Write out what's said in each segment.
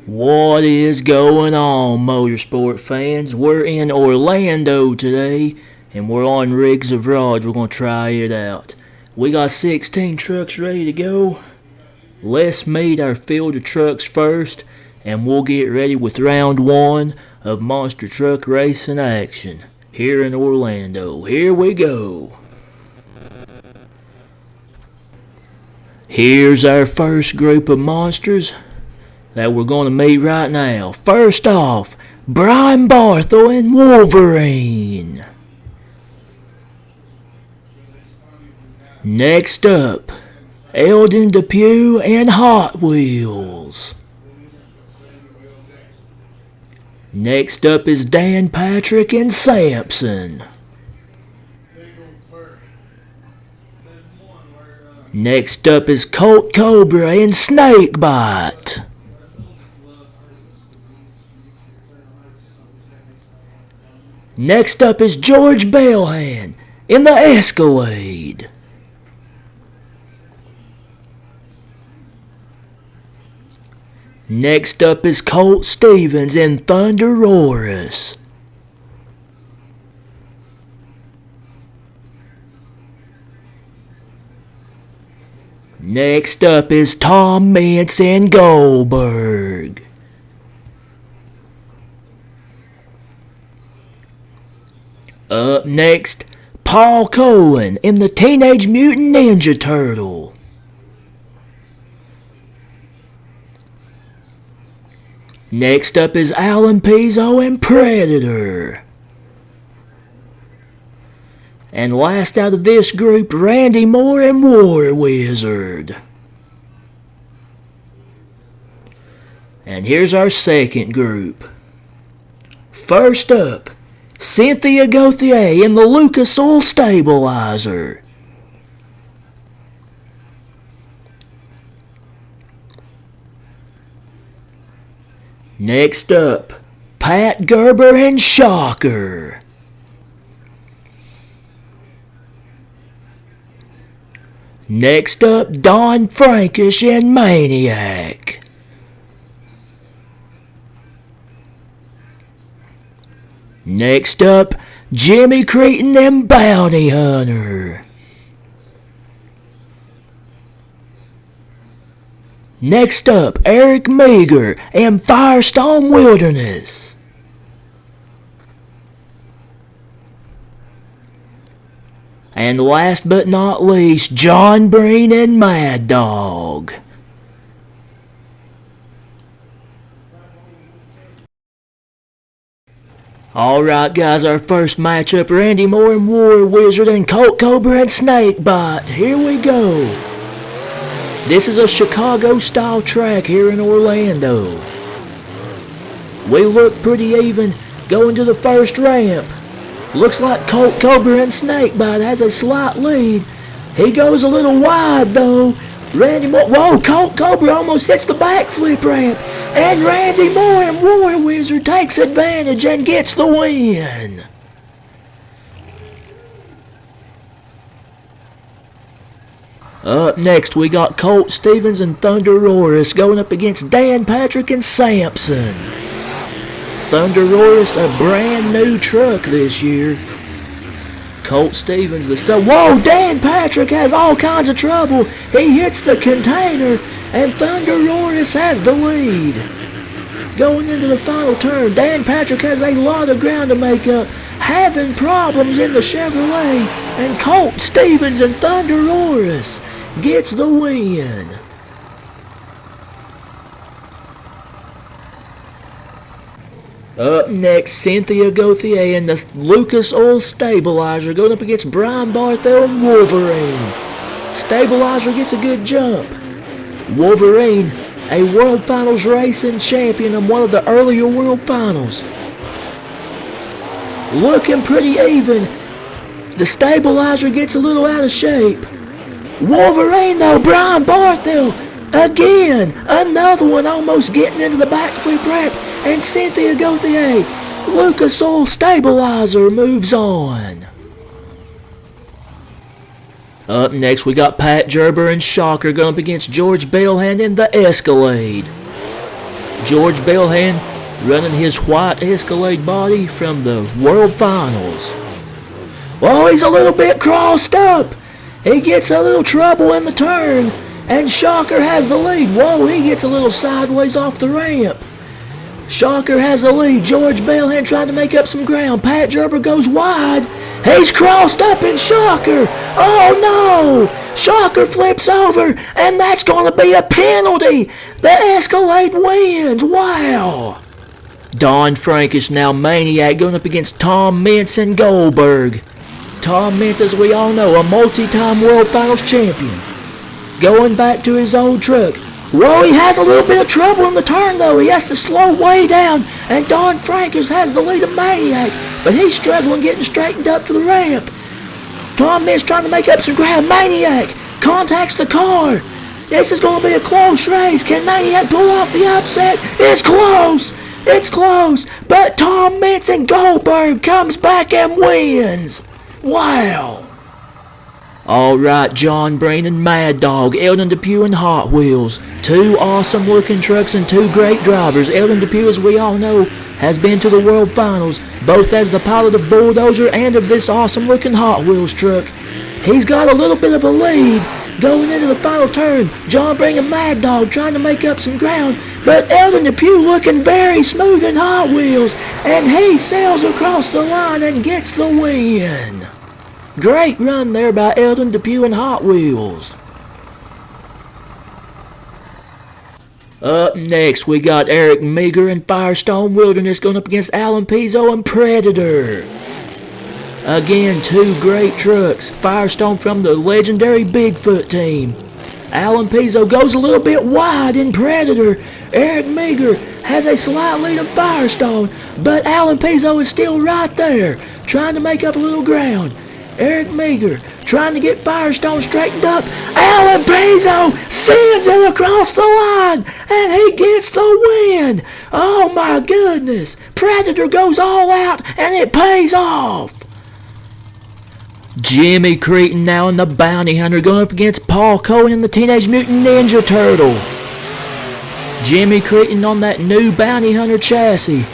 What is going on, motorsport fans? We're in Orlando today, and we're on Rigs of Rods. We're going to try it out. We got 16 trucks ready to go. Let's meet our field of trucks first, and we'll get ready with round one of monster truck racing action here in Orlando. Here we go. Here's our first group of monsters that we're going to meet right now. First off, Brian Barthel and Wolverine. Next up, Eldon Depew and Hot Wheels. Next up is Dan Patrick and Sampson. Next up is Colt Cobra and Snakebite. Next up is George Bellhand in the Escalade. Next up is Colt Stevens in Thunderosaurus. Next up is Tom Mintz and Goldberg. Up next, Paul Cohen in the Teenage Mutant Ninja Turtle. Next up is Alan Pizzo and Predator. And last out of this group, Randy Moore and War Wizard. And here's our second group. First up, Cynthia Gauthier in the Lucas Oil Stabilizer. Next up, Pat Gerber and Shocker. Next up, Don Frankish and Maniac. Next up, Jimmy Creighton and Bounty Hunter. Next up, Eric Meager and Firestone Wilderness. And last but not least, John Breen and Mad Dog. Alright guys, our first matchup, Randy Moore and War Wizard and Colt Cobra and Snakebite. Here we go. This is a Chicago style track here in Orlando. We look pretty even going to the first ramp. Looks like Colt Cobra and Snakebite has a slight lead. He goes a little wide though. Randy Moore, whoa, Colt Cobra almost hits the backflip ramp. And Randy Moore and War Wizard takes advantage and gets the win. Up next, we got Colt Stevens and Thunderosaurus going up against Dan Patrick and Sampson. Thunderosaurus, a brand new truck this year. Colt Stevens, whoa, Dan Patrick has all kinds of trouble. He hits the container, and Thunderosaurus has the lead. Going into the final turn, Dan Patrick has a lot of ground to make up, having problems in the Chevrolet, and Colt Stevens and Thunderosaurus gets the win. Up next, Cynthia Gauthier and the Lucas Oil Stabilizer going up against Brian Barthel and Wolverine. Stabilizer gets a good jump. Wolverine, a World Finals racing champion in one of the earlier World Finals. Looking pretty even. The Stabilizer gets a little out of shape. Wolverine though, Brian Barthel, again, another one almost getting into the backflip ramp. And Cynthia Gauthier, Lucas Oil Stabilizer moves on. Up next, we got Pat Gerber and Shocker going up against George Bellhand in the Escalade. George Belhan running his white Escalade body from the World Finals. Well, he's a little bit crossed up. He gets a little trouble in the turn, and Shocker has the lead. Whoa, he gets a little sideways off the ramp. Shocker has the lead. George Belhan trying to make up some ground. Pat Gerber goes wide. He's crossed up in Shocker. Oh no! Shocker flips over, and that's going to be a penalty. The Escalade wins. Wow. Don Frank is now Maniac going up against Tom Mintz and Goldberg. Tom Mintz, as we all know, a multi-time World Finals champion. Going back to his old truck. Whoa, he has a little bit of trouble in the turn, though. He has to slow way down, and Don Frankus has the lead of Maniac, but he's struggling getting straightened up for the ramp. Tom Mintz trying to make up some ground. Maniac contacts the car. This is going to be a close race. Can Maniac pull off the upset? It's close. It's close, but Tom Mintz and Goldberg comes back and wins. Wow. Alright, John Breen and Mad Dog, Eldon Depew and Hot Wheels. Two awesome looking trucks and two great drivers. Eldon Depew, as we all know, has been to the World Finals, both as the pilot of Bulldozer and of this awesome looking Hot Wheels truck. He's got a little bit of a lead going into the final turn. John Breen and Mad Dog trying to make up some ground, but Eldon Depew looking very smooth in Hot Wheels, and he sails across the line and gets the win. Great run there by Eldon Depew and Hot Wheels. Up next, we got Eric Meager and Firestone Wilderness going up against Alan Pizzo and Predator. Again, two great trucks. Firestone from the legendary Bigfoot team. Alan Pizzo goes a little bit wide in Predator. Eric Meager has a slight lead of Firestone, but Alan Pizzo is still right there, trying to make up a little ground. Eric Meager trying to get Firestone straightened up. Alan Pizzo sends it across the line, and he gets the win. Oh my goodness. Predator goes all out, and it pays off. Jimmy Cretin now in the Bounty Hunter going up against Paul Cohen in the Teenage Mutant Ninja Turtle. Jimmy Cretin on that new Bounty Hunter chassis.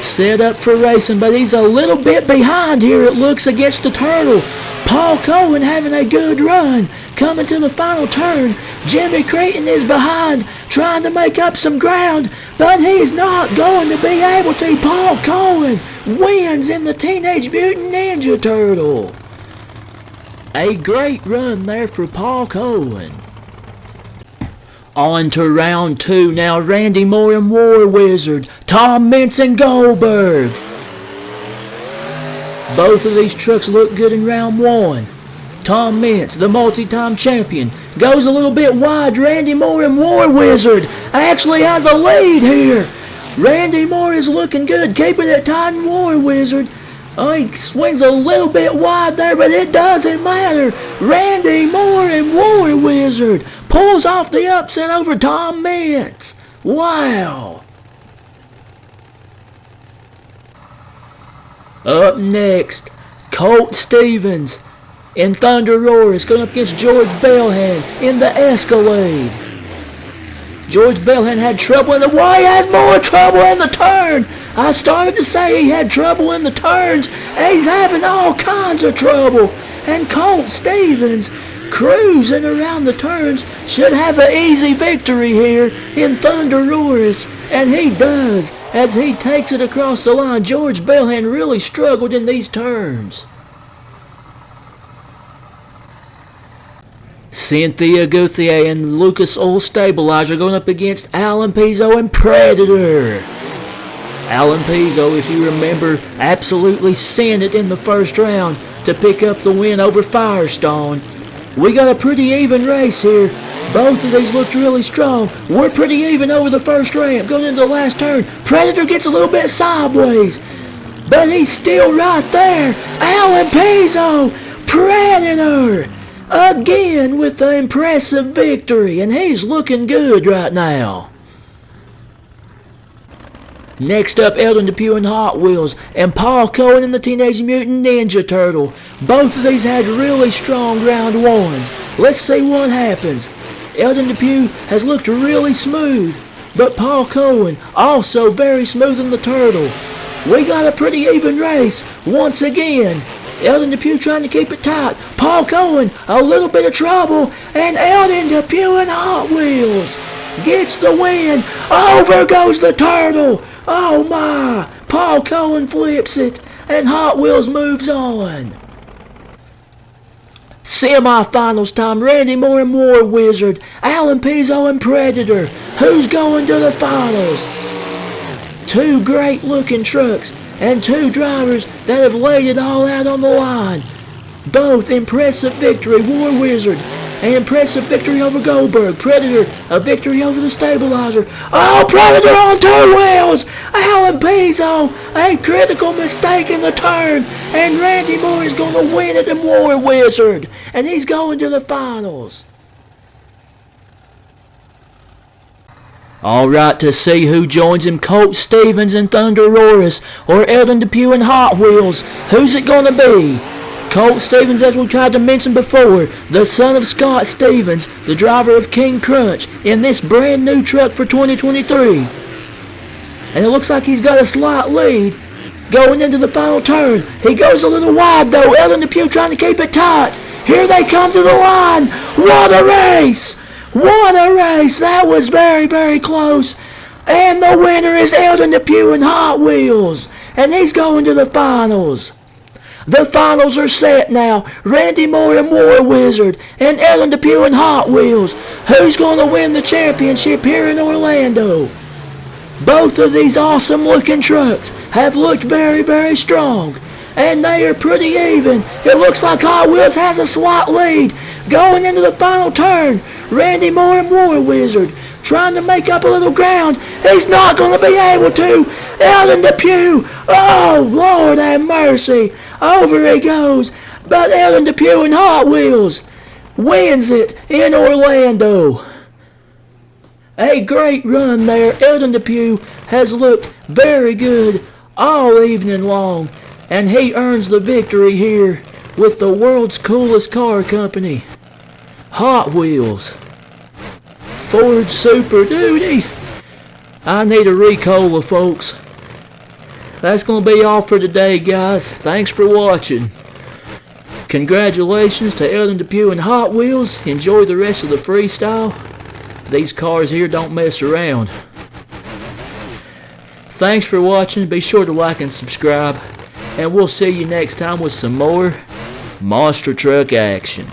Set up for racing, but he's a little bit behind here, it looks, against the Turtle. Paul Cohen having a good run. Coming to the final turn. Jimmy Cretin is behind, trying to make up some ground, but he's not going to be able to. Paul Cohen wins in the Teenage Mutant Ninja Turtle. A great run there for Paul Cohen. On to round two now. Randy Moore and War Wizard. Tom Mintz and Goldberg. Both of these trucks look good in round one. Tom Mintz, the multi-time champion, goes a little bit wide. Randy Moore and War Wizard actually has a lead here. Randy Moore is looking good, keeping it tight in War Wizard. Oh, he swings a little bit wide there, but it doesn't matter. Randy Moore and War Wizard pulls off the upset over Tom Mintz. Wow. Up next, Colt Stevens in Thunder Roar is going up against George Belhan in the Escalade. George Belhan had trouble in the way. He has more trouble in the turn. I started to say he had trouble in the turns, and he's having all kinds of trouble. And Colt Stevens, cruising around the turns, should have an easy victory here in Thunder Roars. And he does, as he takes it across the line. George Belhan really struggled in these turns. Cynthia Gauthier and Lucas Oil Stabilizer going up against Alan Pizzo and Predator. Alan Pizzo, if you remember, absolutely sent it in the first round to pick up the win over Firestone. We got a pretty even race here. Both of these looked really strong. We're pretty even over the first ramp. Going into the last turn, Predator gets a little bit sideways, but he's still right there. Alan Pizzo, Predator, again with the impressive victory, and he's looking good right now. Next up, Eldon Depew and Hot Wheels, and Paul Cohen and the Teenage Mutant Ninja Turtle. Both of these had really strong round ones. Let's see what happens. Eldon Depew has looked really smooth. but Paul Cohen also very smooth in the turtle. We got a pretty even race once again. Eldon Depew trying to keep it tight. Paul Cohen, a little bit of trouble, and Eldon Depew and Hot Wheels gets the win. Over goes the turtle. Oh my! Paul Cohen flips it, and Hot Wheels moves on. Semi-finals time. Randy Moore and War Wizard, Alan Pizzo and Predator. Who's going to the finals? Two great looking trucks and two drivers that have laid it all out on the line. Both impressive victory. War Wizard, an impressive victory over Goldberg. Predator, a victory over the Stabilizer. Oh, Predator on two wheels! Alan Pizzo, a critical mistake in the turn, and Randy Moore is going to win it in War Wizard, and he's going to the finals. Alright, to see who joins him, Colt Stevens and Thunder Roaris, or Eldon Depew and Hot Wheels. Who's it going to be? Colt Stevens, as we tried to mention before, the son of Scott Stevens, the driver of King Crunch, in this brand new truck for 2023. And it looks like he's got a slight lead going into the final turn. He goes a little wide though. Eldon Depew trying to keep it tight. Here they come to the line. What a race! What a race! That was very, very close. And the winner is Eldon Depew and Hot Wheels. And he's going to the finals. The finals are set now. Randy Moore and War Wizard, and Eldon Depew and Hot Wheels. Who's going to win the championship here in Orlando? Both of these awesome looking trucks have looked very, very strong. And they are pretty even. It looks like Hot Wheels has a slight lead going into the final turn. Randy Moore and War Wizard trying to make up a little ground. He's not going to be able to. Eldon Depew, oh Lord have mercy. Over he goes. But Eldon Depew and Hot Wheels wins it in Orlando. A great run there. Eldon Depew has looked very good all evening long, and he earns the victory here with the world's coolest car company, Hot Wheels. Ford Super Duty. I need a Ricola, folks. That's going to be all for today, guys. Thanks for watching. Congratulations to Eldon Depew and Hot Wheels. Enjoy the rest of the freestyle. These cars here don't mess around. Thanks for watching. Be sure to like and subscribe. And we'll see you next time with some more monster truck action.